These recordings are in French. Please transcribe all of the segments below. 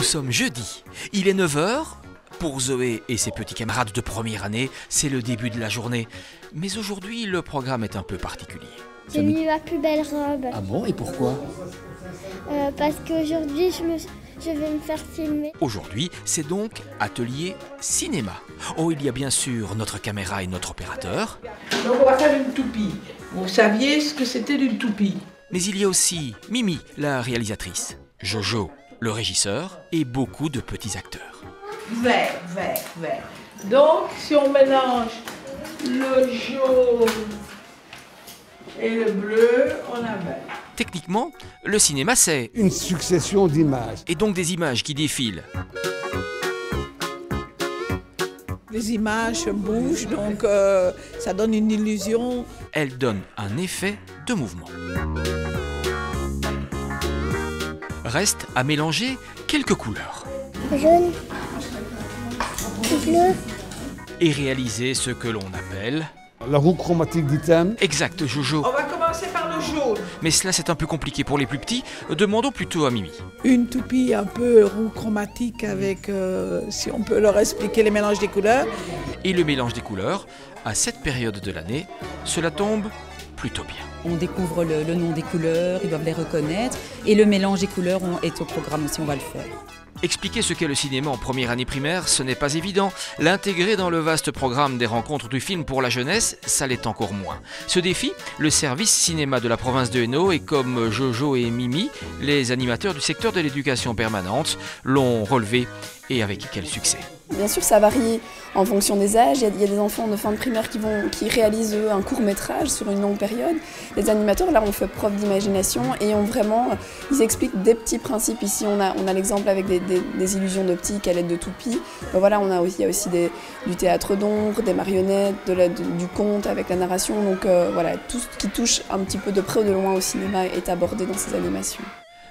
Nous sommes jeudi, il est 9 h. Pour Zoé et ses petits camarades de première année, c'est le début de la journée. Mais aujourd'hui, le programme est un peu particulier. J'ai mis ma plus belle robe. Ah bon, et pourquoi? Parce qu'aujourd'hui, je vais me faire filmer. Aujourd'hui, c'est donc atelier cinéma. Oh, il y a bien sûr notre caméra et notre opérateur. Donc on va faire une toupie. Vous saviez ce que c'était une toupie? Mais il y a aussi Mimi, la réalisatrice, Jojo, le régisseur, et beaucoup de petits acteurs. Vert, vert, vert. Donc si on mélange le jaune et le bleu, on a vert. Techniquement, le cinéma c'est une succession d'images. Et donc des images qui défilent. Les images bougent, donc ça donne une illusion. Elles donnent un effet de mouvement. Reste à mélanger quelques couleurs. Jaune, bleu. Et réaliser ce que l'on appelle... La roue chromatique d'item. Exact, Jojo. On va commencer par le jaune. Mais cela c'est un peu compliqué pour les plus petits. Demandons plutôt à Mimi. Une toupie un peu roux chromatique avec, si on peut leur expliquer les mélanges des couleurs. Et le mélange des couleurs, à cette période de l'année, cela tombe plutôt bien. On découvre le nom des couleurs, ils doivent les reconnaître. Et le mélange des couleurs est au programme aussi, on va le faire. Expliquer ce qu'est le cinéma en première année primaire, ce n'est pas évident. L'intégrer dans le vaste programme des rencontres du film pour la jeunesse, ça l'est encore moins. Ce défi, le service cinéma de la province de Hainaut et comme Jojo et Mimi, les animateurs du secteur de l'éducation permanente, l'ont relevé et avec quel succès. Bien sûr, ça varie en fonction des âges. Il y a des enfants de fin de primaire qui réalisent eux, un court-métrage sur une longue période. Les animateurs, là, ont fait preuve d'imagination et ils expliquent des petits principes. Ici, on a l'exemple avec des illusions d'optique à l'aide de toupies. Voilà, il y a aussi du théâtre d'ombre, des marionnettes, du conte avec la narration. Donc voilà, tout ce qui touche un petit peu de près ou de loin au cinéma est abordé dans ces animations.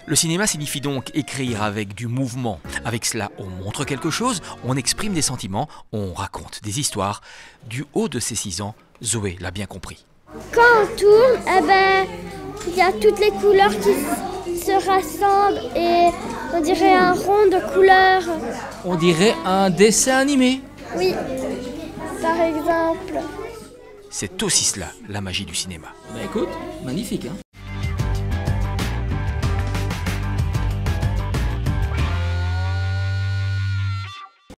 Le cinéma signifie donc écrire avec du mouvement. Avec cela, on montre quelque chose, on exprime des sentiments, on raconte des histoires. Du haut de ses 6 ans, Zoé l'a bien compris. Quand on tourne, il y a toutes les couleurs qui se rassemblent et on dirait un rond de couleurs. On dirait un dessin animé. Oui, par exemple. C'est aussi cela, la magie du cinéma. Bah écoute, magnifique hein.